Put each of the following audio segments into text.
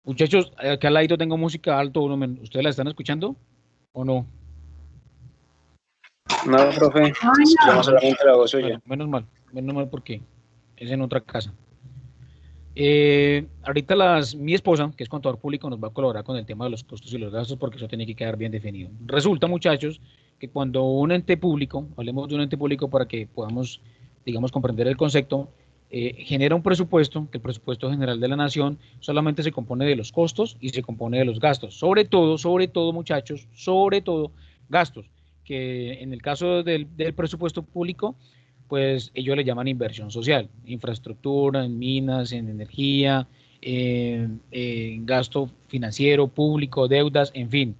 Muchachos, acá al ladito tengo música alto volumen. ¿Ustedes la están escuchando o no? No, profe, escuchamos solamente la voz suya. Bueno, menos mal porque es en otra casa. Ahorita mi esposa, que es contador público, nos va a colaborar con el tema de los costos y los gastos porque eso tiene que quedar bien definido. Resulta, muchachos, que cuando un ente público, hablemos de un ente público para que podamos, digamos, comprender el concepto, genera un presupuesto, que el presupuesto general de la nación solamente se compone de los costos y se compone de los gastos. Sobre todo, muchachos, sobre todo, gastos, que en el caso del presupuesto público pues ellos le llaman inversión social, infraestructura, en minas, en energía, en gasto financiero, público, deudas, en fin,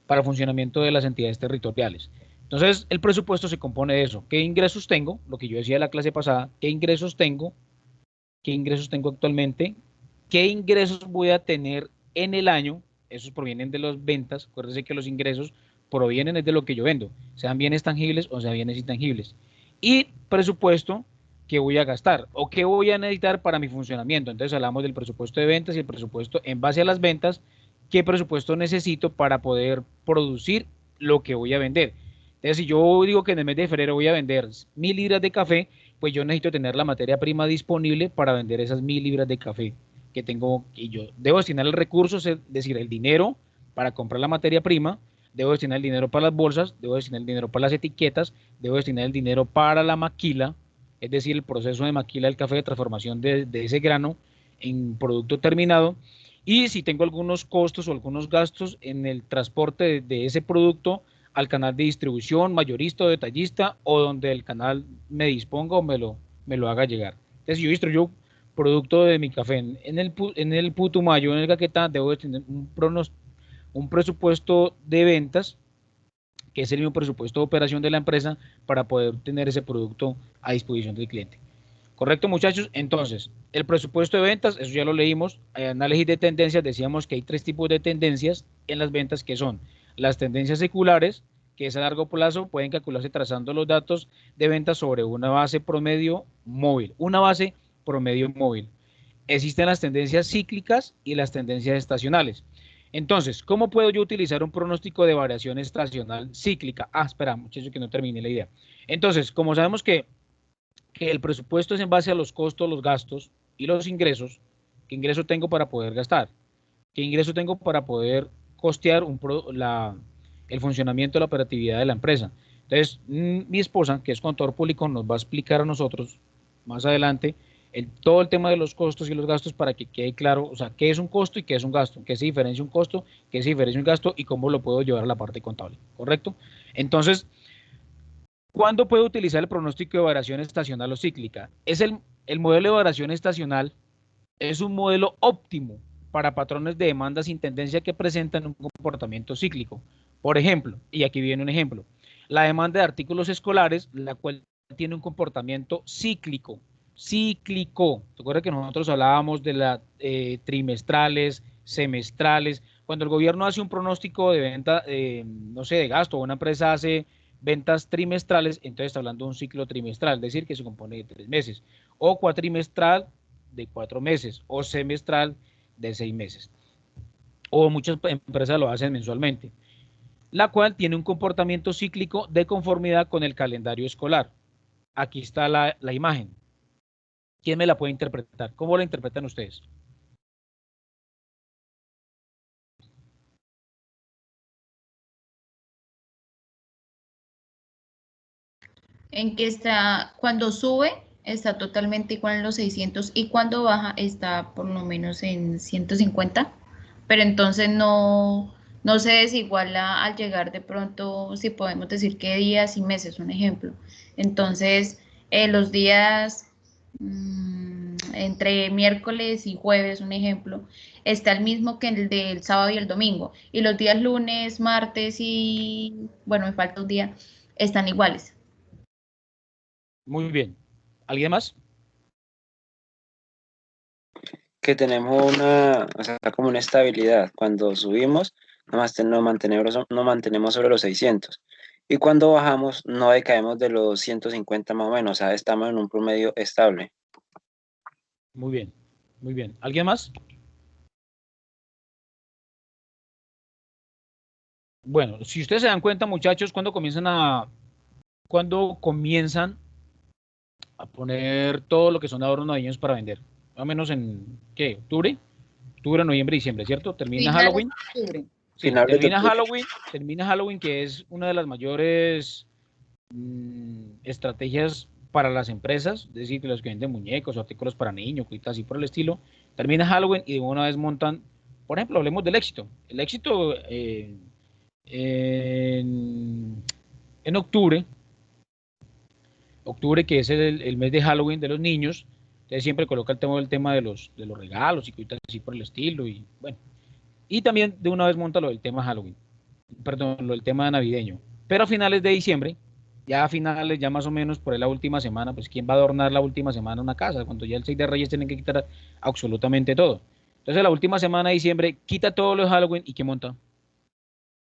para el funcionamiento de las entidades territoriales. Entonces, el presupuesto se compone de eso. ¿Qué ingresos tengo? Lo que yo decía en la clase pasada, ¿qué ingresos tengo? ¿Qué ingresos tengo actualmente? ¿Qué ingresos voy a tener en el año? Esos provienen de las ventas. Acuérdense que los ingresos provienen de lo que yo vendo, sean bienes tangibles o sean bienes intangibles. Y presupuesto que voy a gastar o que voy a necesitar para mi funcionamiento. Entonces hablamos del presupuesto de ventas y el presupuesto en base a las ventas, qué presupuesto necesito para poder producir lo que voy a vender. Entonces, si yo digo que en el mes de febrero voy a vender 1.000 libras de café, pues yo necesito tener la materia prima disponible para vender esas 1.000 libras de café que tengo y yo debo destinar el recurso, es decir, el dinero para comprar la materia prima, debo destinar el dinero para las bolsas, debo destinar el dinero para las etiquetas, debo destinar el dinero para la maquila, es decir, el proceso de maquila del café de transformación de ese grano en producto terminado. Y si tengo algunos costos o algunos gastos en el transporte de ese producto al canal de distribución, mayorista o detallista, o donde el canal me disponga o me lo haga llegar. Entonces, si yo distribuyo producto de mi café en el Putumayo, en el Caquetá, debo de tener un presupuesto de ventas, que es el mismo presupuesto de operación de la empresa, para poder tener ese producto a disposición del cliente. ¿Correcto, muchachos? Entonces, el presupuesto de ventas, eso ya lo leímos. Análisis de tendencias, decíamos que hay tres tipos de tendencias en las ventas, que son las tendencias seculares, que es a largo plazo, pueden calcularse trazando los datos de ventas sobre una base promedio móvil. Una base promedio móvil. Existen las tendencias cíclicas y las tendencias estacionales. Entonces, ¿cómo puedo yo utilizar un pronóstico de variación estacional cíclica? Espera, muchachos, que no terminé la idea. Entonces, como sabemos que el presupuesto es en base a los costos, los gastos y los ingresos. ¿Qué ingreso tengo para poder gastar? ¿Qué ingreso tengo para poder costear el funcionamiento de la operatividad de la empresa? Entonces, mi esposa, que es contador público, nos va a explicar a nosotros más adelante todo el tema de los costos y los gastos para que quede claro, o sea, qué es un costo y qué es un gasto, qué se diferencia un costo, qué se diferencia un gasto y cómo lo puedo llevar a la parte contable, ¿correcto? Entonces, ¿cuándo puedo utilizar el pronóstico de variación estacional o cíclica? El modelo de variación estacional es un modelo óptimo para patrones de demanda sin tendencia que presentan un comportamiento cíclico. Por ejemplo, y aquí viene un ejemplo, la demanda de artículos escolares, la cual tiene un comportamiento cíclico. Cíclico. ¿Te que nosotros hablábamos de las trimestrales, semestrales? Cuando el gobierno hace un pronóstico de venta, no sé, de gasto, o una empresa hace ventas trimestrales, entonces está hablando de un ciclo trimestral, es decir, que se compone de 3 meses, o cuatrimestral de 4 meses, o semestral de 6 meses. O muchas empresas lo hacen mensualmente, la cual tiene un comportamiento cíclico de conformidad con el calendario escolar. Aquí está la imagen. ¿Quién me la puede interpretar? ¿Cómo la interpretan ustedes? En que está, cuando sube, está totalmente igual en los 600 y cuando baja está por lo menos en 150, pero entonces no se desiguala al llegar de pronto, si podemos decir que días y meses, un ejemplo. Entonces, los días entre miércoles y jueves, un ejemplo, está el mismo que el del sábado y el domingo. Y los días lunes, martes y, bueno, me falta un día, están iguales. Muy bien. ¿Alguien más? Que tenemos una, o sea, como una estabilidad. Cuando subimos, nos mantenemos sobre los 600. Y cuando bajamos, no decaemos de los 150 más o menos, o sea, estamos en un promedio estable. Muy bien. Muy bien. ¿Alguien más? Bueno, si ustedes se dan cuenta, muchachos, cuando comienzan a poner todo lo que son adornos navideños para vender, más o menos en, ¿qué? Octubre, noviembre, diciembre, ¿cierto? Termina Finales Halloween. de octubre. Sí, Finales de octubre. termina Halloween, que es una de las mayores estrategias para las empresas, es decir, que los que venden muñecos o artículos para niños, cositas así por el estilo. Termina Halloween y de una vez montan, por ejemplo, hablemos del éxito. El éxito en octubre, que es el mes de Halloween de los niños, entonces siempre coloca el tema de los regalos y cositas así por el estilo. Y bueno, y también de una vez monta lo del tema Halloween, perdón, lo del tema navideño. Pero a finales de diciembre, ya a finales, ya más o menos por ahí la última semana, pues ¿quién va a adornar la última semana una casa? Cuando ya el 6 de Reyes tienen que quitar absolutamente todo. Entonces la última semana de diciembre quita todo lo de Halloween y ¿qué monta?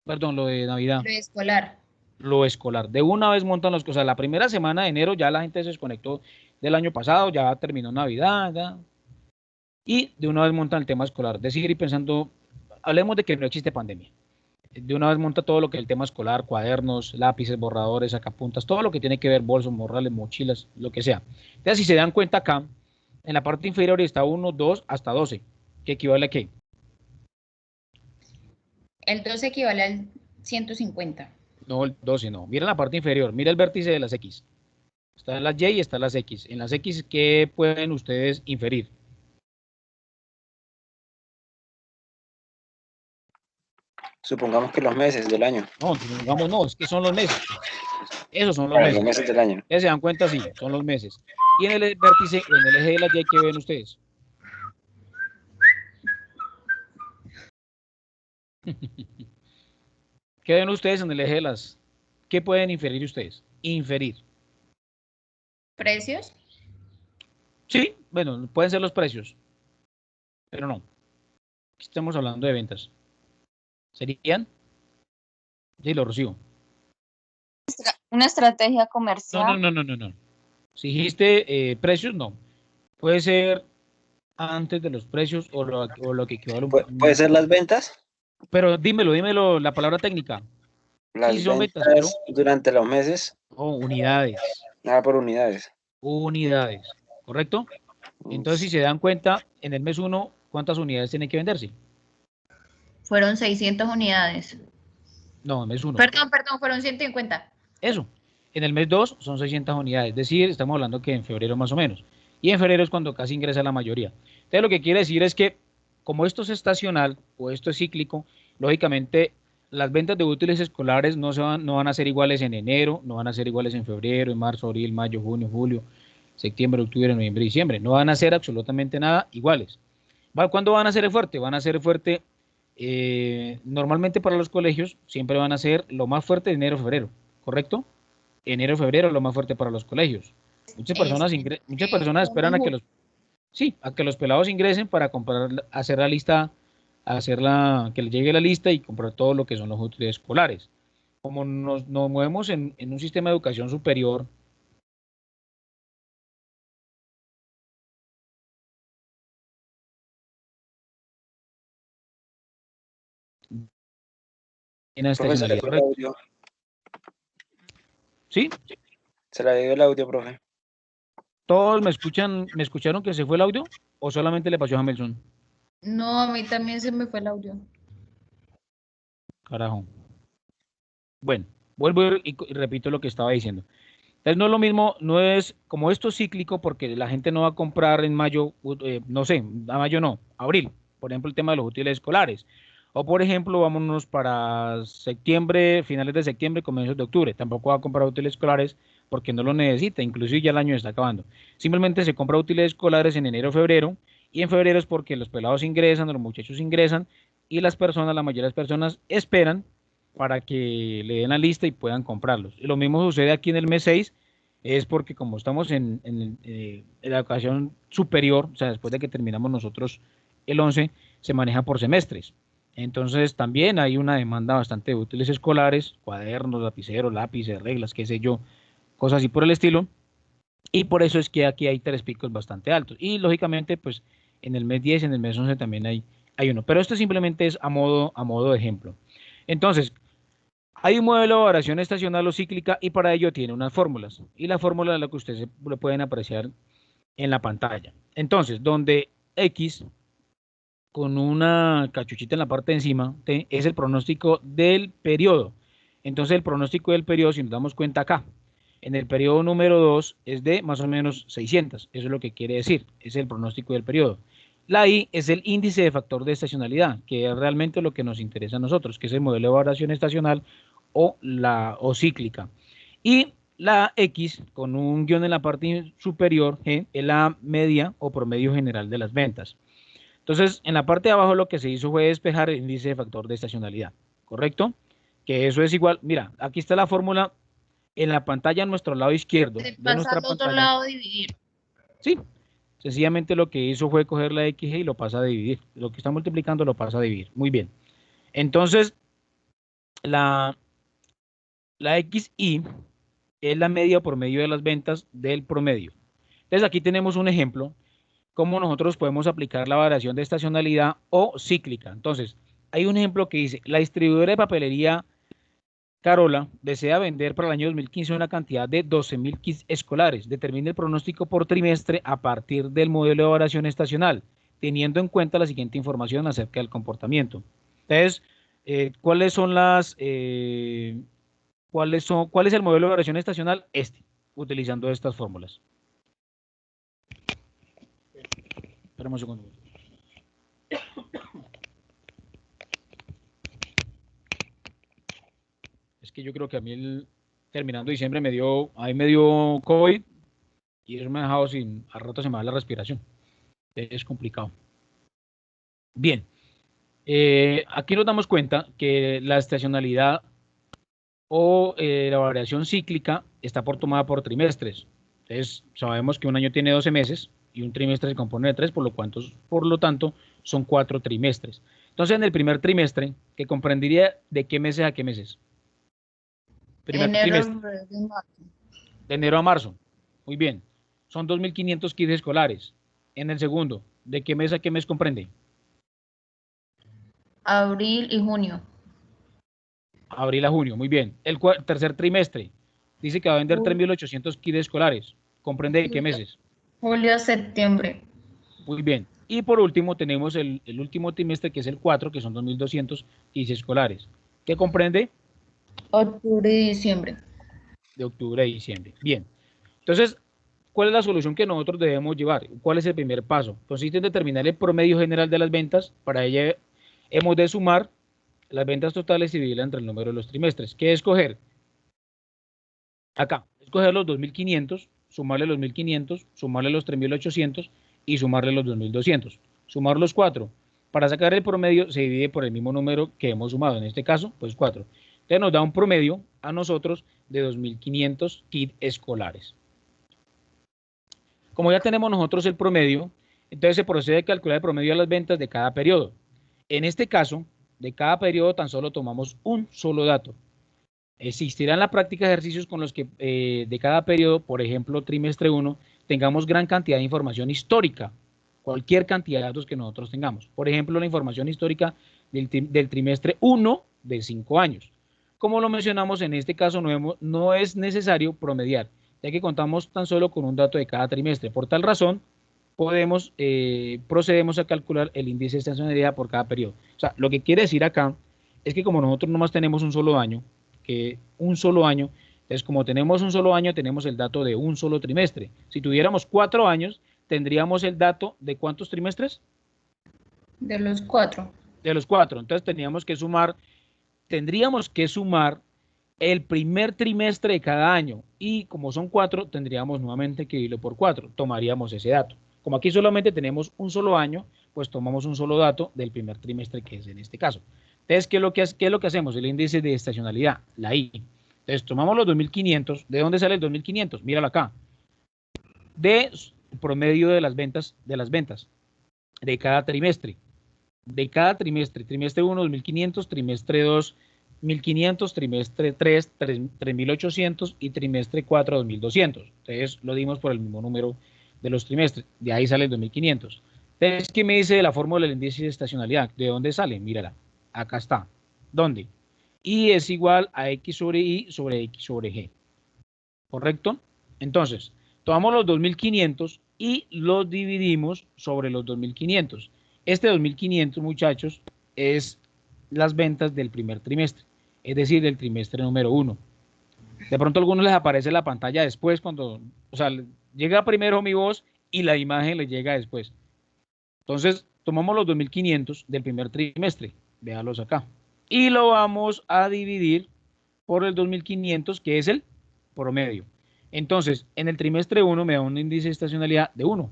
Perdón, lo de Navidad. Preescolar. Lo escolar. De una vez montan las cosas. La primera semana de enero ya la gente se desconectó del año pasado, ya terminó Navidad, ya. Y de una vez montan el tema escolar. De seguir pensando, hablemos de que no existe pandemia. De una vez monta todo lo que es el tema escolar, cuadernos, lápices, borradores, sacapuntas, todo lo que tiene que ver, bolsos, morrales, mochilas, lo que sea. Entonces, si se dan cuenta acá, en la parte inferior está 1, 2, hasta 12, que equivale a qué? El 12 equivale al 150. No, el 12 no. Mira la parte inferior, mira el vértice de las X. Están las Y y están las X. En las X, ¿qué pueden ustedes inferir? Supongamos que los meses del año. No, digamos, no, es que son los meses. Esos son los Para los meses. meses del año. Ustedes se dan cuenta, sí, son los meses. Y en el vértice, o en el eje de la Y, ¿qué ven ustedes? ¿Qué ven ustedes en el eje de las? ¿Qué pueden inferir ustedes? Inferir. ¿Precios? Sí, bueno, pueden ser los precios, pero no. Estamos hablando de ventas. ¿Serían? Sí, lo recibo. Una estrategia No, comercial. no. Si dijiste precios, no. Puede ser antes de los precios o lo que equivale un ¿Puede ser las ventas? Pero dímelo, la palabra técnica. Sí, Las son ventas, pero ventas durante los meses. unidades. Nada por unidades. Unidades, ¿correcto? Entonces, si se dan cuenta, en el mes 1, ¿cuántas unidades tienen que venderse? Fueron 600 unidades. No, en el mes 1. Perdón, fueron 150. Eso. En el mes 2 son 600 unidades. Es decir, estamos hablando que en febrero más o menos. Y en febrero es cuando casi ingresa la mayoría. Entonces, lo que quiere decir es que, como esto es estacional o esto es cíclico, lógicamente las ventas de útiles escolares no van a ser iguales en enero, no van a ser iguales en febrero, en marzo, abril, mayo, junio, julio, septiembre, octubre, noviembre, diciembre. No van a ser absolutamente nada iguales. ¿Cuándo van a ser fuerte? Van a ser fuerte normalmente para los colegios, siempre van a ser lo más fuerte de enero, febrero, ¿correcto? Enero, febrero lo más fuerte para los colegios. Muchas personas esperan a que los pelados ingresen para comprar, hacer la lista, que les llegue la lista y comprar todo lo que son los útiles escolares. Como nos movemos en un sistema de educación superior, en la Profe, se le estacionalidad, dio el ¿correcto? audio. ¿Sí? Se le dio el audio, profe. ¿Todos me escucharon que se fue el audio o solamente le pasó a Jamelson? No, a mí también se me fue el audio. Carajo. Bueno, vuelvo y repito lo que estaba diciendo. Entonces no es lo mismo, no es como esto es cíclico porque la gente no va a comprar en mayo, no sé, a mayo no, abril, por ejemplo el tema de los útiles escolares. O por ejemplo, vámonos para septiembre, finales de septiembre, comienzos de octubre. Tampoco va a comprar útiles escolares porque no lo necesita, inclusive ya el año está acabando. Simplemente se compra útiles escolares en enero, febrero, y en febrero es porque los pelados ingresan, los muchachos ingresan, y las personas, la mayoría de las personas esperan para que le den la lista y puedan comprarlos. Y lo mismo sucede aquí en el mes 6, es porque como estamos en la educación superior, o sea, después de que terminamos nosotros el 11, se maneja por semestres. Entonces también hay una demanda bastante de útiles escolares, cuadernos, lapiceros, lápices, reglas, qué sé yo, cosas así por el estilo. Y por eso es que aquí hay 3 picos bastante altos. Y lógicamente, pues en el mes 10, en el mes 11 también hay uno. Pero esto simplemente es a modo de ejemplo. Entonces, Hay un modelo de variación estacional o cíclica y para ello tiene unas fórmulas. Y la fórmula es la que ustedes lo pueden apreciar en la pantalla. Entonces, donde X con una cachuchita en la parte de encima es el pronóstico del periodo. Entonces, el pronóstico del periodo, si nos damos cuenta acá, en el periodo número 2 es de más o menos 600. Eso es lo que quiere decir, es el pronóstico del periodo. La I es el índice de factor de estacionalidad, que es realmente lo que nos interesa a nosotros, que es el modelo de variación estacional o cíclica. Y la X, con un guión en la parte superior, G, es la media o promedio general de las ventas. Entonces, en la parte de abajo lo que se hizo fue despejar el índice de factor de estacionalidad, ¿correcto? Que eso es igual, mira, aquí está la fórmula en la pantalla a nuestro lado izquierdo Se de pasa nuestra al otro pantalla. lado dividir. Sí, sencillamente lo que hizo fue coger la XG y lo pasa a dividir. Lo que está multiplicando lo pasa a dividir. Muy bien. Entonces, la XI es la media por medio de las ventas del promedio. Entonces, aquí tenemos un ejemplo cómo nosotros podemos aplicar la variación de estacionalidad o cíclica. Entonces, hay un ejemplo que dice, la distribuidora de papelería Carola desea vender para el año 2015 una cantidad de 12.000 kits escolares. Determine el pronóstico por trimestre a partir del modelo de variación estacional, teniendo en cuenta la siguiente información acerca del comportamiento. Entonces, ¿cuáles son cuál es el modelo de variación estacional? Utilizando estas fórmulas. Esperemos un segundo. Es que yo creo que a mí terminando diciembre a mí me dio COVID y eso me ha dejado a rato se me va la respiración. Es complicado. Bien, aquí nos damos cuenta que la estacionalidad o la variación cíclica está tomada por trimestres. Entonces, sabemos que un año tiene 12 meses y un trimestre se compone de 3, por lo tanto, son 4 trimestres. Entonces, en el primer trimestre, que comprendería de qué meses a qué meses. Primer trimestre. De enero a marzo. Muy bien. Son 2.500 kits escolares. En el segundo, ¿de qué mes a qué mes comprende? Abril y junio. Abril a junio. Muy bien. El tercer trimestre. Dice que va a vender 3.800 kits escolares. ¿Comprende de qué meses? Julio a septiembre. Muy bien. Y por último, tenemos el último trimestre, que es el 4, que son 2.200 kits escolares. ¿Qué comprende? Octubre y diciembre. De octubre a diciembre. Bien. Entonces, ¿cuál es la solución que nosotros debemos llevar? ¿Cuál es el primer paso? Consiste en determinar el promedio general de las ventas. Para ello hemos de sumar las ventas totales y dividirlas entre el número de los trimestres. ¿Qué escoger? Acá, escoger los 2.500, sumarle los 1.500, sumarle los 3.800 y sumarle los 2.200. Sumar los 4. Para sacar el promedio se divide por el mismo número que hemos sumado. En este caso, pues 4. Entonces nos da un promedio a nosotros de 2.500 kits escolares. Como ya tenemos nosotros el promedio, entonces se procede a calcular el promedio de las ventas de cada periodo. En este caso, de cada periodo tan solo tomamos un solo dato. Existirán en la práctica ejercicios con los que de cada periodo, por ejemplo, trimestre 1, tengamos gran cantidad de información histórica, cualquier cantidad de datos que nosotros tengamos. Por ejemplo, la información histórica del trimestre 1 de 5 años. Como lo mencionamos, en este caso no es necesario promediar, ya que contamos tan solo con un dato de cada trimestre. Por tal razón, procedemos a calcular el índice de estacionalidad por cada periodo. O sea, lo que quiere decir acá es que como nosotros nomás tenemos un solo año, entonces como tenemos un solo año, tenemos el dato de un solo trimestre. Si tuviéramos 4 años, tendríamos el dato de ¿cuántos trimestres? De los 4. De los 4. Entonces tendríamos que sumar el primer trimestre de cada año y como son 4, tendríamos nuevamente que dividirlo por 4. Tomaríamos ese dato. Como aquí solamente tenemos un solo año, pues tomamos un solo dato del primer trimestre, que es en este caso. Entonces, ¿qué es lo que hacemos? El índice de estacionalidad, la I. Entonces, tomamos los 2.500. ¿De dónde sale el 2.500? Míralo acá. De promedio de las ventas de cada trimestre. De cada trimestre. Trimestre 1, 2.500. Trimestre 2, 1.500. Trimestre 3, 3.800. Y trimestre 4, 2.200. Entonces, lo dimos por el mismo número de los trimestres. De ahí sale el 2.500. Entonces, ¿qué me dice de la fórmula del índice de estacionalidad? ¿De dónde sale? Mírala. Acá está. ¿Dónde? y es igual a X sobre Y sobre X sobre G. ¿Correcto? Entonces, tomamos los 2.500 y los dividimos sobre los 2.500. Este 2.500, muchachos, es las ventas del primer trimestre, es decir, del trimestre número 1. De pronto a algunos les aparece la pantalla después cuando, o sea, llega primero mi voz y la imagen les llega después. Entonces, tomamos los 2.500 del primer trimestre, véalos acá, y lo vamos a dividir por el 2.500, que es el promedio. Entonces, en el trimestre 1 me da un índice de estacionalidad de 1,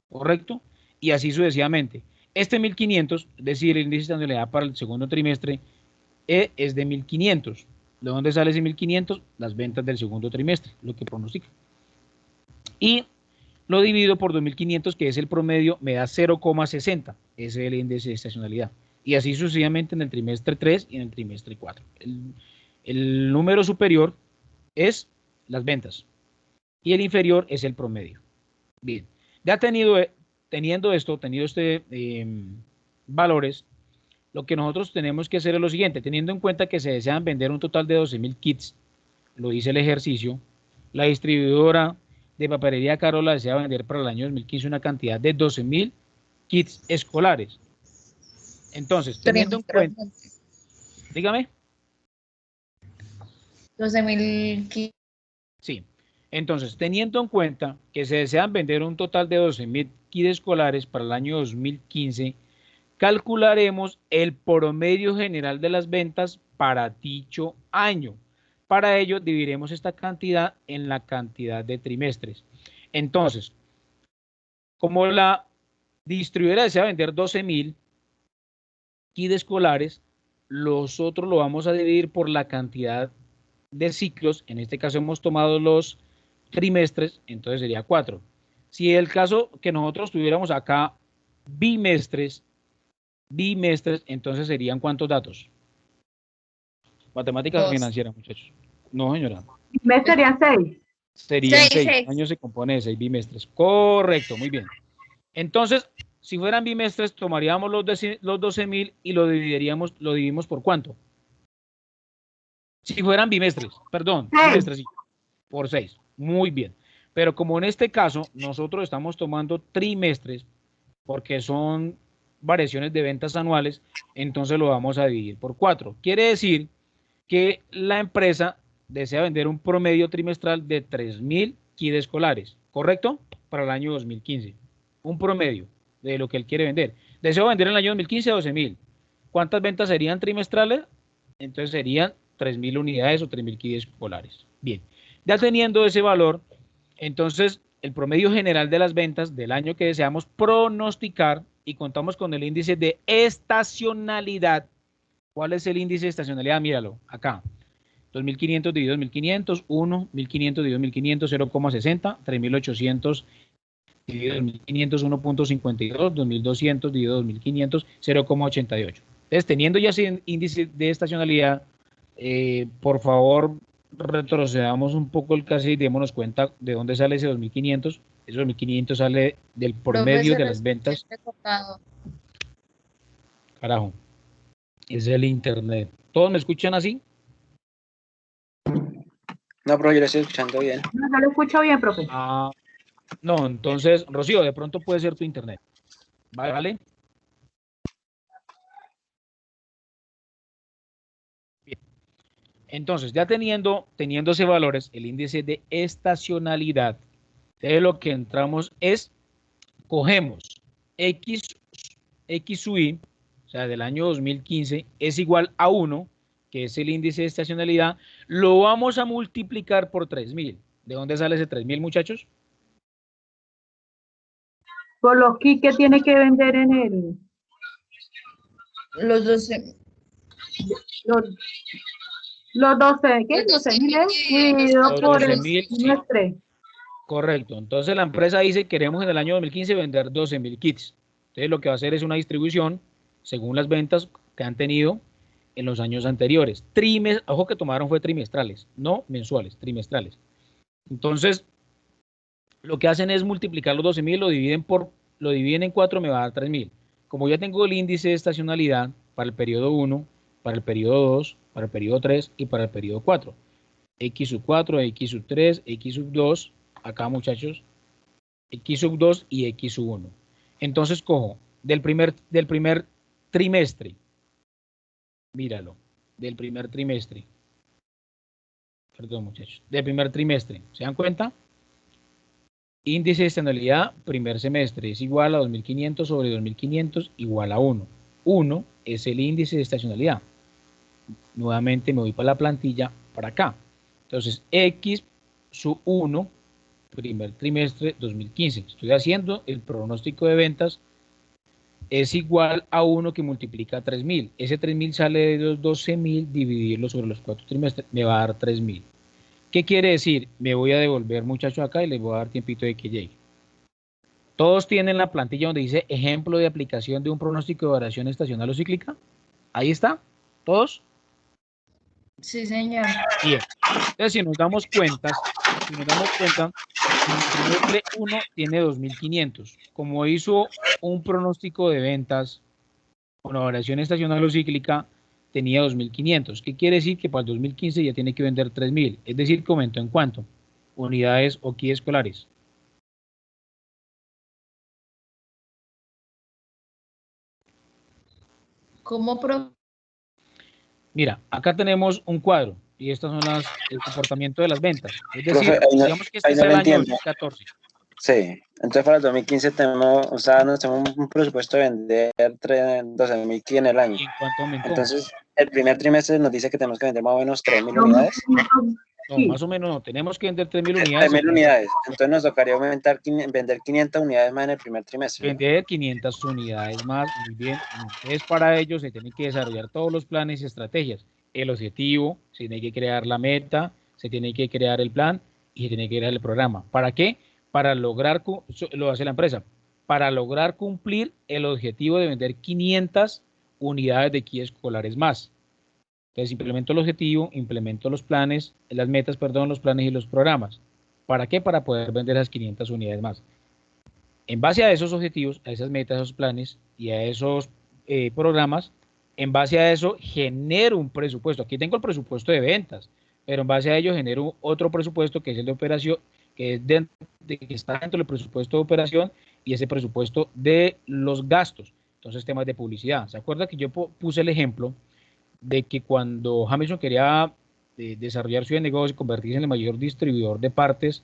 ¿correcto? Y así sucesivamente. Este 1.500, es decir, el índice de estacionalidad para el segundo trimestre, es de 1.500. ¿De dónde sale ese 1.500? Las ventas del segundo trimestre, lo que pronostica. Y lo divido por 2.500, que es el promedio, me da 0,60. Ese es el índice de estacionalidad. Y así sucesivamente en el trimestre 3 y en el trimestre 4. El número superior es las ventas y el inferior es el promedio. Bien, ya teniendo valores, lo que nosotros tenemos que hacer es lo siguiente, teniendo en cuenta que se desean vender un total de 12.000 kits, lo dice el ejercicio, la distribuidora de papelería Carola desea vender para el año 2015 una cantidad de 12.000 kits escolares. Entonces, teniendo en cuenta, dígame. 12.000. Sí, entonces, teniendo en cuenta que se desean vender un total de 12.000 kits escolares para el año 2015, calcularemos el promedio general de las ventas para dicho año. Para ello, dividiremos esta cantidad en la cantidad de trimestres. Entonces, como la distribuidora desea vender 12.000 kits escolares, nosotros lo vamos a dividir por la cantidad de ciclos. En este caso hemos tomado los trimestres, entonces sería 4. Si el caso que nosotros tuviéramos acá bimestres, entonces serían ¿cuántos datos? Matemáticas financieras, muchachos. No, señora. Bimestres serían 6. Serían 6. Años se compone de 6 bimestres. Correcto, muy bien. Entonces, si fueran bimestres, tomaríamos los 12.000 y lo dividimos por ¿cuánto? Si fueran bimestres, perdón, bimestres, sí, por 6. Muy bien. Pero como en este caso nosotros estamos tomando trimestres, porque son variaciones de ventas anuales, entonces lo vamos a dividir por 4. Quiere decir que la empresa desea vender un promedio trimestral de 3.000 kits escolares, ¿correcto? Para el año 2015. Un promedio de lo que él quiere vender. Deseo vender en el año 2015 12.000. ¿Cuántas ventas serían trimestrales? Entonces serían 3.000 unidades o 3.000 kits escolares. Bien, ya teniendo ese valor, entonces el promedio general de las ventas del año que deseamos pronosticar y contamos con el índice de estacionalidad. ¿Cuál es el índice de estacionalidad? Míralo, acá. 2.500 dividido 2.500, 1, 1.500 dividido 1.500, 0,60, 3.800 dividido 2.500, 1.52, 2.200 dividido 2.500, 0,88. Entonces, teniendo ya ese índice de estacionalidad, por favor, retrocedamos un poco el caso y démonos cuenta de dónde sale ese 2.500. Ese 2.500 sale del promedio de las ventas. Carajo, es el internet. ¿Todos me escuchan así? No, pero yo lo estoy escuchando bien. No lo escucho bien, profe. Ah, no, entonces, Rocío, de pronto puede ser tu internet. ¿Vale? Bien. Entonces, ya teniendo ese valores, el índice de estacionalidad, entonces lo que entramos es, cogemos X sub Y, o sea, del año 2015, es igual a 1, que es el índice de estacionalidad, lo vamos a multiplicar por 3.000. ¿De dónde sale ese 3.000, muchachos? Por los kits que tiene que vender en el... Los 12. Los 12, ¿qué? 12.000 dividido por el trimestre. Sí. Correcto. Entonces la empresa dice, queremos en el año 2015 vender 12.000 kits. Entonces lo que va a hacer es una distribución según las ventas que han tenido en los años anteriores. Ojo que tomaron fue trimestrales, no mensuales, trimestrales. Entonces, lo que hacen es multiplicar los 12.000, lo dividen en 4, me va a dar 3.000. Como ya tengo el índice de estacionalidad para el periodo 1, para el periodo 2, para el periodo 3 y para el periodo 4. X sub 4, X sub 3, X sub 2, acá muchachos, X sub 2 y X sub 1. Entonces cojo del primer trimestre, míralo, del primer trimestre, perdón muchachos, del primer trimestre, ¿se dan cuenta? Índice de estacionalidad primer semestre es igual a 2500 sobre 2500 igual a 1. 1 es el índice de estacionalidad. Nuevamente me voy para la plantilla, para acá. Entonces, X sub 1, primer trimestre 2015. Estoy haciendo el pronóstico de ventas. Es igual a 1 que multiplica 3000. Ese 3000 sale de los 12.000, dividirlo sobre los 4 trimestres, me va a dar 3000. ¿Qué quiere decir? Me voy a devolver, muchachos, acá y les voy a dar tiempito de que llegue. Todos tienen la plantilla donde dice ejemplo de aplicación de un pronóstico de variación estacional o cíclica. Ahí está. ¿Todos? Sí, señor. Bien. Entonces, si nos damos cuenta, el trimestre 1 tiene 2500. Como hizo un pronóstico de ventas con la variación estacional o cíclica, tenía 2500. ¿Qué quiere decir? Que para el 2015 ya tiene que vender 3000. Es decir, que aumentó en cuánto? Unidades o kits escolares. ¿Cómo Mira, acá tenemos un cuadro y estas son el comportamiento de las ventas. Es decir, Profe, digamos que este es el año 2014. Sí, entonces para el 2015 tenemos, o sea, nos tenemos un presupuesto de vender 12.000 en el año. ¿Y en cuánto aumentó? Entonces, el primer trimestre nos dice que tenemos que vender más o menos 3.000 unidades. No, más o menos no. Tenemos que vender 3.000 unidades. 3.000 unidades. Entonces nos tocaría vender 500 unidades más en el primer trimestre. Vender 500 unidades más. Muy bien. Entonces, para ello se tienen que desarrollar todos los planes y estrategias. El objetivo, se tiene que crear la meta, se tiene que crear el plan y se tiene que crear el programa. ¿Para qué? Para lograr, lo hace la empresa, para lograr cumplir el objetivo de vender 500 unidades de kits escolares más. Entonces, implemento el objetivo, implemento los planes, las metas, perdón, los planes y los programas. ¿Para qué? Para poder vender las 500 unidades más. En base a esos objetivos, a esas metas, a esos planes y a esos programas, en base a eso genero un presupuesto. Aquí tengo el presupuesto de ventas, pero en base a ello genero otro presupuesto que es el de operación, que está dentro del presupuesto de operación y ese presupuesto de los gastos. Entonces, temas de publicidad. ¿Se acuerda que yo puse el ejemplo de que cuando Hamilton quería desarrollar su negocio y convertirse en el mayor distribuidor de partes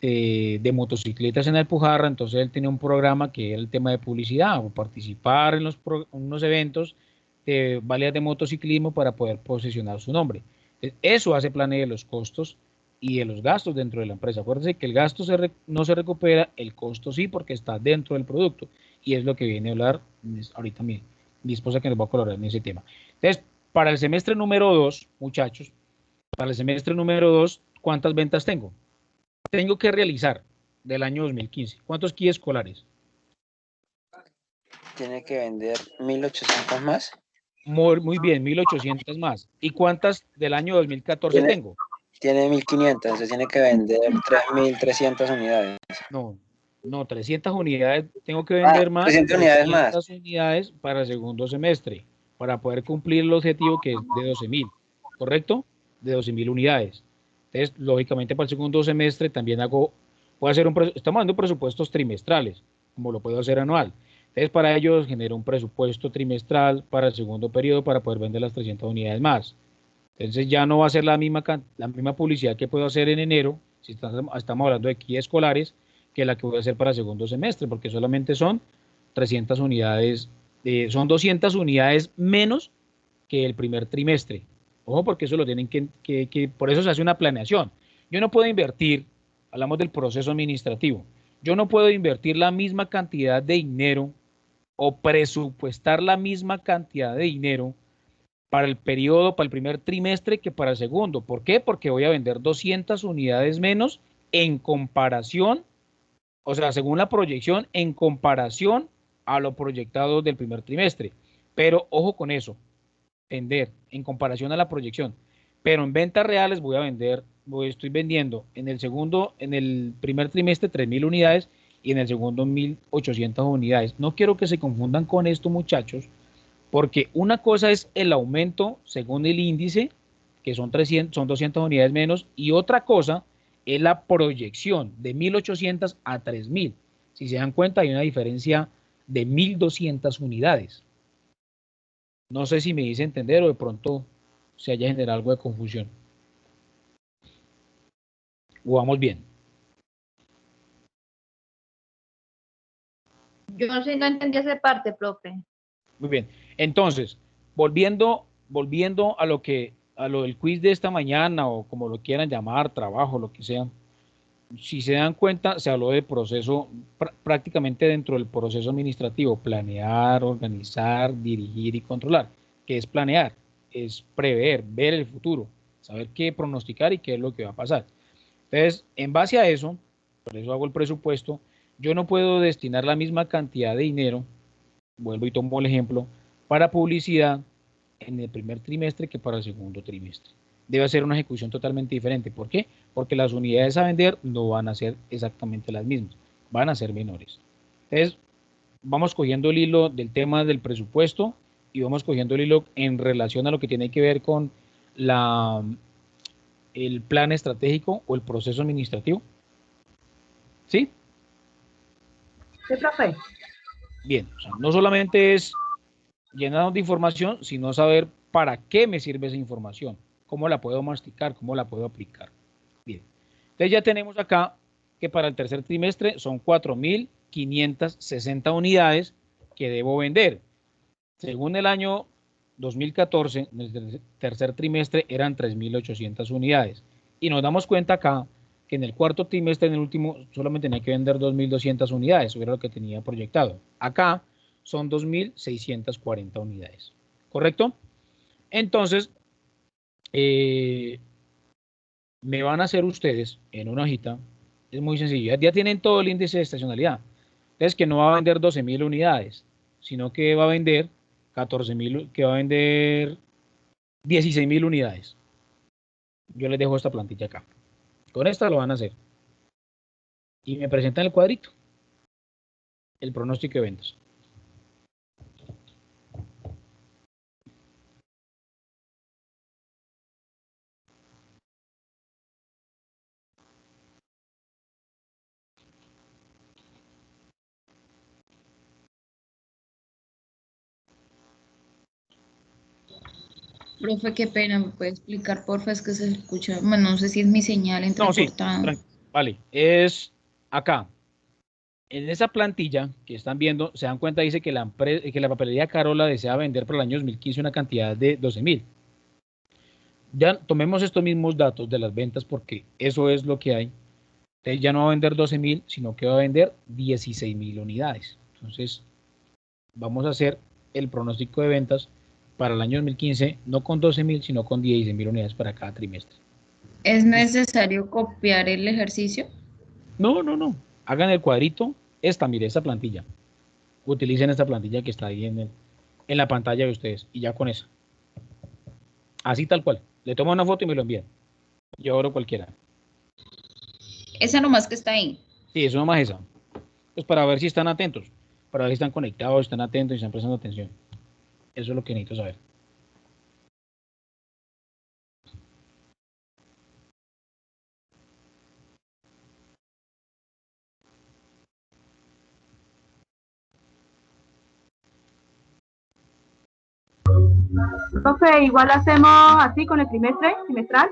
de motocicletas en Alpujarra, entonces él tenía un programa que era el tema de publicidad, o participar en unos eventos de validas de motociclismo para poder posicionar su nombre. Eso hace planes de los costos y de los gastos dentro de la empresa. Acuérdense que el gasto no se recupera, el costo sí, porque está dentro del producto, y es lo que viene a hablar ahorita mi esposa, que nos va a colaborar en ese tema. Entonces, para el semestre número 2, muchachos, para el semestre número 2, ¿cuántas ventas tengo? Tengo que realizar del año 2015. ¿Cuántos kits escolares? Tiene que vender 1.800 más. Muy bien, 1.800 más. ¿Y cuántas del año 2014 tengo? Tiene 1.500, entonces tiene que vender 3.300 unidades. No, 300 unidades. Tengo que vender más. 300 unidades más. Unidades para el segundo semestre, para poder cumplir el objetivo que es de 12.000, ¿correcto? De 12.000 unidades. Entonces, lógicamente, para el segundo semestre también estamos dando presupuestos trimestrales, como lo puedo hacer anual. Entonces, para ello genero un presupuesto trimestral para el segundo periodo para poder vender las 300 unidades más. Entonces, ya no va a ser la misma publicidad que puedo hacer en enero, si estamos hablando de kits escolares, que la que voy a hacer para el segundo semestre, porque solamente son 300 unidades, son 200 unidades menos que el primer trimestre. Ojo, porque eso lo tienen por eso se hace una planeación. Yo no puedo invertir, hablamos del proceso administrativo, yo no puedo invertir la misma cantidad de dinero o presupuestar la misma cantidad de dinero para el periodo, para el primer trimestre que para el segundo. ¿Por qué? Porque voy a vender 200 unidades menos en comparación, o sea, según la proyección, en comparación a lo proyectado del primer trimestre. Pero ojo con eso, vender en comparación a la proyección, pero en ventas reales estoy vendiendo en el primer trimestre 3.000 unidades y en el segundo 1.800 unidades. No quiero que se confundan con esto, muchachos, Porque una cosa es el aumento según el índice, que son 300, son 200 unidades menos, y otra cosa es la proyección de 1.800 a 3.000. Si se dan cuenta, hay una diferencia de 1.200 unidades. No sé si me hice entender o de pronto se haya generado algo de confusión. ¿O vamos bien? Yo sí no entendí esa parte, profe. Muy bien. Entonces, volviendo a lo del quiz de esta mañana, o como lo quieran llamar, trabajo, lo que sea, si se dan cuenta, se habló de proceso, prácticamente dentro del proceso administrativo, planear, organizar, dirigir y controlar. ¿Qué es planear? Es prever, ver el futuro, saber qué pronosticar y qué es lo que va a pasar. Entonces, en base a eso, por eso hago el presupuesto, yo no puedo destinar la misma cantidad de dinero, vuelvo y tomo el ejemplo, para publicidad en el primer trimestre que para el segundo trimestre. Debe hacer una ejecución totalmente diferente. ¿Por qué? Porque las unidades a vender no van a ser exactamente las mismas, van a ser menores. Entonces, vamos cogiendo el hilo del tema del presupuesto y vamos cogiendo el hilo en relación a lo que tiene que ver con el plan estratégico o el proceso administrativo. ¿Sí? Sí, profe. Bien, o sea, no solamente es llenarnos de información, sino saber para qué me sirve esa información, cómo la puedo masticar, cómo la puedo aplicar. Bien, entonces ya tenemos acá que para el tercer trimestre son 4.560 unidades que debo vender. Según el año 2014, en el tercer trimestre eran 3.800 unidades. Y nos damos cuenta acá que en el cuarto trimestre, en el último, solamente tenía que vender 2.200 unidades, eso era lo que tenía proyectado. Acá son 2.640 unidades. ¿Correcto? Entonces, me van a hacer ustedes en una hojita, es muy sencillo, ya tienen todo el índice de estacionalidad. Entonces, que no va a vender 12.000 unidades, sino que va a vender 14.000, que va a vender 16.000 unidades. Yo les dejo esta plantilla acá. Con esta lo van a hacer. Y me presentan el cuadrito, el pronóstico de ventas. Profe, qué pena, ¿me puede explicar, porfa? Es que se escucha, bueno, no sé si es mi señal No, sí, entrecortada. vale, es acá. En esa plantilla que están viendo, se dan cuenta, dice que la papelería Carola desea vender para el año 2015 una cantidad de 12.000. Ya tomemos estos mismos datos de las ventas porque eso es lo que hay. Entonces ya no va a vender 12.000, sino que va a vender 16.000 unidades. Entonces vamos a hacer el pronóstico de ventas para el año 2015, no con 12.000, sino con 16.000 unidades para cada trimestre. ¿Es necesario copiar el ejercicio? No, no, no. Hagan el cuadrito. Mire, esta plantilla. Utilicen esta plantilla que está ahí en la pantalla de ustedes. Y ya con eso. Así tal cual. Le tomo una foto y me lo envían. Yo abro cualquiera. Esa nomás que está ahí. Sí, eso nomás esa. Pues para ver si están atentos. Para ver si están conectados, están atentos y están prestando atención. Eso es lo que necesito saber. Profe, igual hacemos así con el trimestral.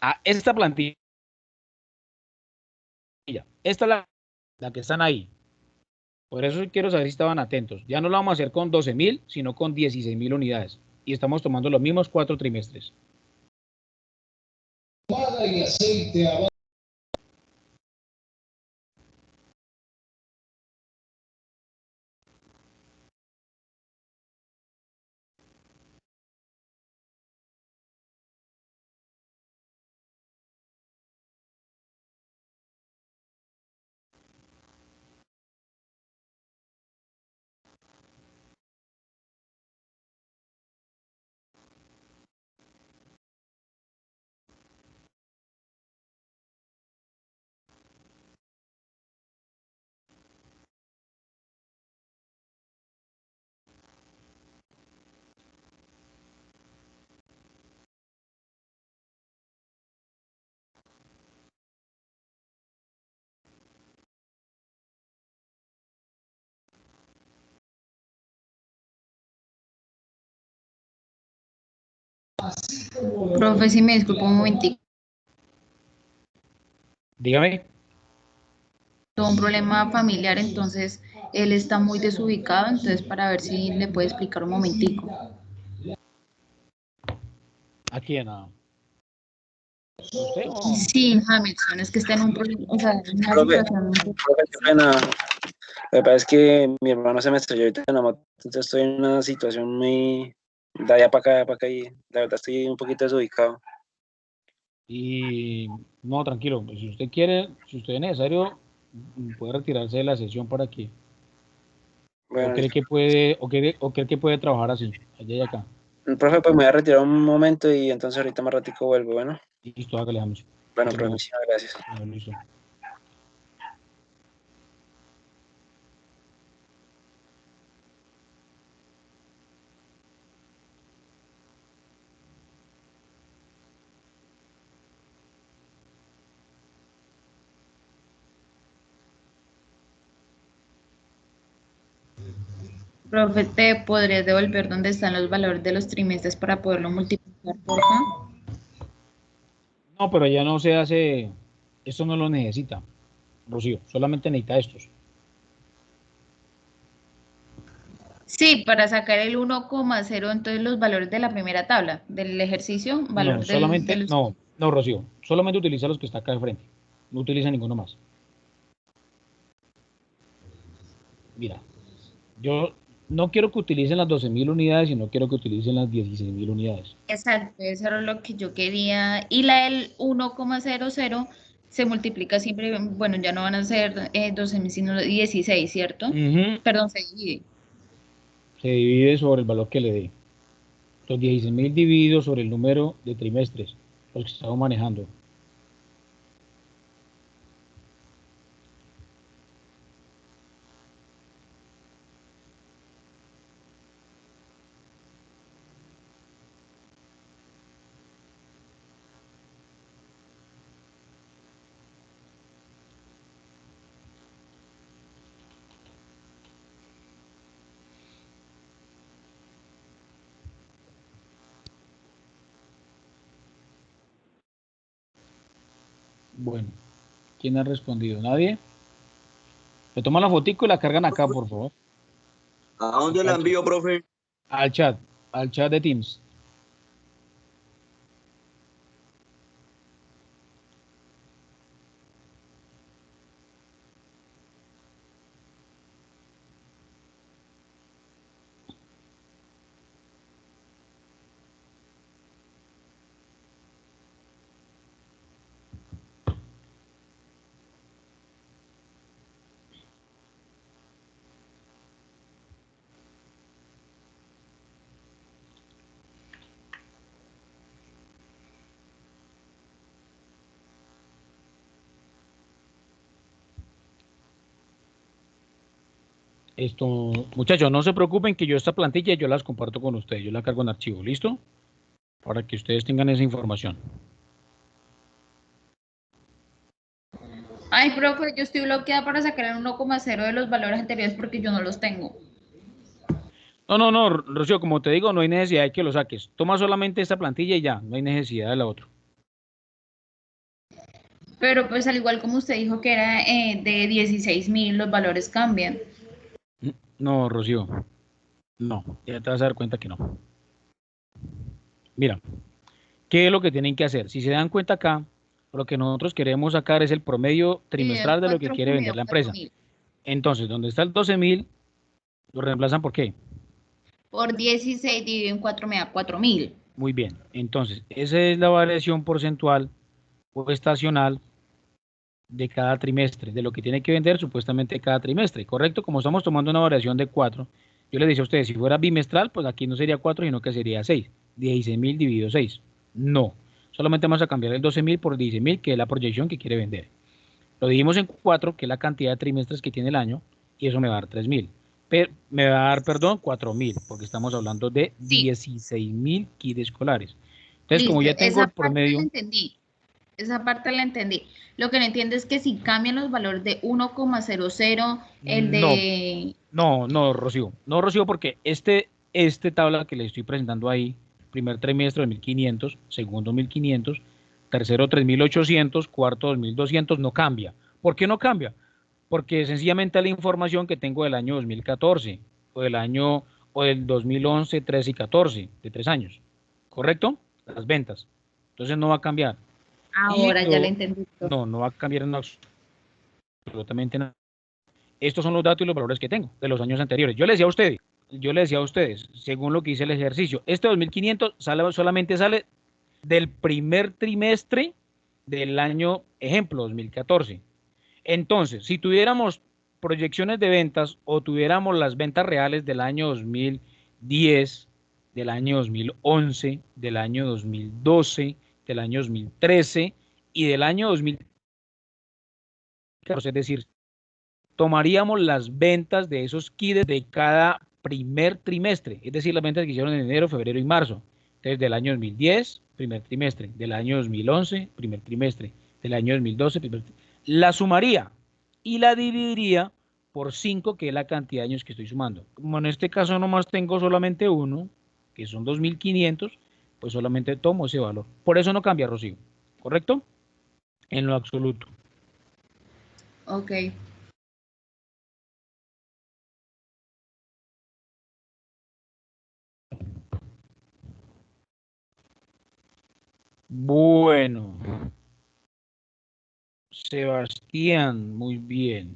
Ah, esta plantilla. Esta es la que están ahí. Por eso quiero saber si estaban atentos. Ya no lo vamos a hacer con 12.000, sino con 16.000 unidades. Y estamos tomando los mismos 4 trimestres. Y aceite, Profe, si me disculpa un momentico. Dígame. Tuvo un problema familiar, entonces él está muy desubicado, entonces para ver si le puede explicar un momentico. ¿A quién? ¿Usted o? Sí, Hamilton, es que está en un problema, o sea, en una Profe, situación. profe, qué pena. Lo que pasa es que mi hermano se me estrelló ahorita en la moto, entonces estoy en una situación muy de allá para acá, y la verdad estoy un poquito desubicado. Y no, tranquilo, pues, si usted quiere, si usted es necesario, puede retirarse de la sesión para que, o Bueno, cree que puede, o cree que puede trabajar así, allá y acá. profe, pues me voy a retirar un momento y entonces ahorita más ratico vuelvo, bueno. Listo, hágale, James. Bueno, Muchas profe, gracias. muchísimas gracias. Bueno, listo. Profe, ¿te podrías devolver dónde están los valores de los trimestres para poderlo multiplicar, por favor? No, pero ya no se hace, esto no lo necesita, Rocío, solamente necesita estos. Sí, para sacar el 1,0, entonces los valores de la primera tabla del ejercicio, No, valor de solamente, los... no, Rocío, solamente utiliza los que está acá de frente, no utiliza ninguno más. Mira, yo no quiero que utilicen las 12.000 unidades, sino quiero que utilicen las 16.000 unidades. Exacto, eso era lo que yo quería. Y la del 1,00 se multiplica siempre, bueno, ya no van a ser 12.000, sino 16, ¿cierto? Perdón, se divide. Se divide sobre el valor que le dé. Los 16.000 divididos sobre el número de trimestres, los que estamos manejando. Bueno, ¿quién ha respondido? ¿Nadie? Le toman la fotico y la cargan acá, por favor. ¿A dónde la envío, profe? Al chat de Teams. Esto, muchachos, no se preocupen que yo esta plantilla yo las comparto con ustedes, yo la cargo en archivo, ¿listo? Para que ustedes tengan esa información. Ay, profe, yo estoy bloqueada para sacar el 1,0 de los valores anteriores porque yo no los tengo. No, Rocío, como te digo, no hay necesidad de que lo saques. Toma solamente esta plantilla y ya, no hay necesidad de la otra. Pero pues al igual como usted dijo que era de 16.000, los valores cambian. No, Rocío, no, ya te vas a dar cuenta que no. Mira, ¿qué es lo que tienen que hacer? Si se dan cuenta acá, lo que nosotros queremos sacar es el promedio trimestral de lo que quiere vender la empresa. Entonces, donde está el 12.000, lo reemplazan por qué? Por 16 dividido en 4 me da 4.000. Muy bien, entonces, esa es la variación porcentual o estacional de cada trimestre, de lo que tiene que vender supuestamente cada trimestre, ¿correcto? Como estamos tomando una variación de 4, yo les decía a ustedes, si fuera bimestral, pues aquí no sería 4, sino que sería 6, 16.000 dividido 6. No, solamente vamos a cambiar el 12.000 por 16.000, que es la proyección que quiere vender. Lo dividimos en 4, que es la cantidad de trimestres que tiene el año, y eso me va a dar 3.000. Pero me va a dar, perdón, 4.000, porque estamos hablando de 16.000 kits escolares. Entonces, Listo, como ya tengo el promedio... Parte la entendí. Esa parte la entendí. Lo que no entiendo es que si cambian los valores de 1,00, el de... No, Rocío. No, Rocío, porque tabla que le estoy presentando ahí primer trimestre 2.500, segundo 1.500, tercero 3.800, cuarto 2.200, no cambia. ¿Por qué no cambia? Porque sencillamente la información que tengo del año 2014 o del 2011, 13 y 14, de 3 años, ¿correcto? Las ventas. Entonces no va a cambiar. Ahora ya le entendí. No va a cambiar en absolutamente nada. Estos son los datos y los valores que tengo de los años anteriores. Yo les decía a ustedes, según lo que hice el ejercicio, este 2.500 solamente sale del primer trimestre del año, ejemplo, 2014. Entonces, si tuviéramos proyecciones de ventas o tuviéramos las ventas reales del año 2010, del año 2011, del año 2012, del año 2013 y del año 2014, es decir, tomaríamos las ventas de esos KIDs de cada primer trimestre, es decir, las ventas que hicieron en enero, febrero y marzo. Entonces, del año 2010, primer trimestre, del año 2011, primer trimestre, del año 2012, primer trimestre. La sumaría y la dividiría por 5, que es la cantidad de años que estoy sumando. Como en este caso nomás tengo solamente uno, que son 2.500, pues solamente tomo ese valor. Por eso no cambia, Rocío, ¿correcto? En lo absoluto. Ok. Bueno, Sebastián, muy bien.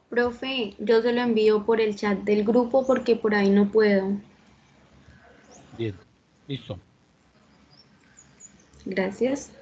Profe, yo se lo envío por el chat del grupo porque por ahí no puedo. Bien, listo. Gracias.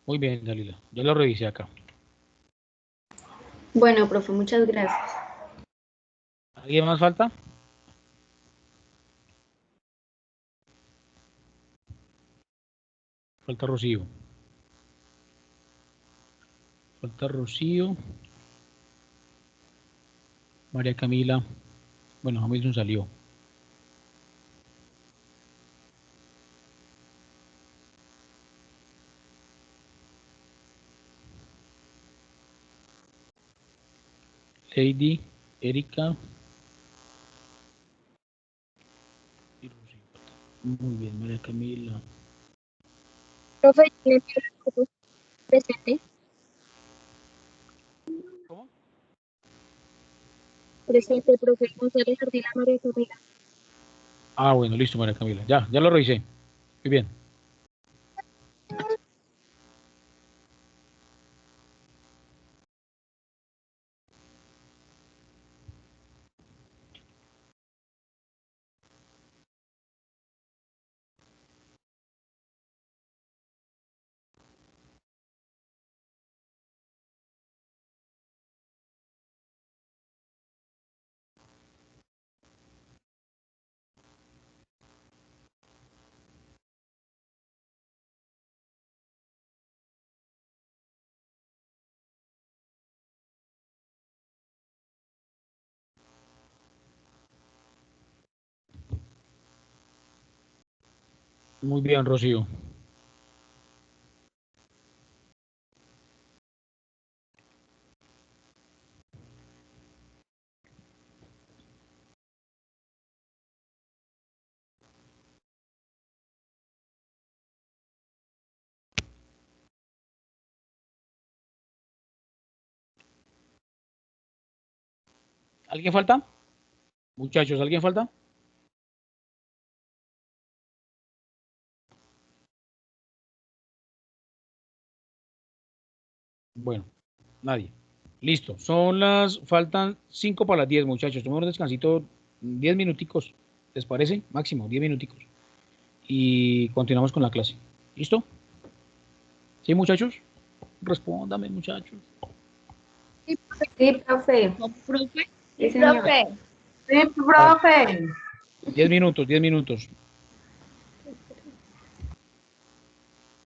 Muy bien, Dalila. Yo lo revisé acá. Bueno, profe, muchas gracias. ¿Alguien más falta? Falta Rocío. Falta Rocío. María Camila. Bueno, Hamilton salió. Lady, Erika. Y Rocío. Muy bien, María Camila. Profe, ¿le envío la foto presente? Presente, profe. González Ardila, María Camila. Ah, bueno, listo, María Camila. Ya lo revisé. Muy bien. Muy bien, Rocío. ¿Alguien falta? Muchachos, ¿alguien falta? Bueno, nadie. Listo. Faltan 5 para las 10, muchachos. Tomemos un descansito, 10 minuticos. ¿Les parece? Máximo, 10 minuticos. Y continuamos con la clase. ¿Listo? ¿Sí, muchachos? Respóndame, muchachos. Sí, profe. ¿Profe? Sí, señor. Sí, profe. 10 minutos, 10 minutos.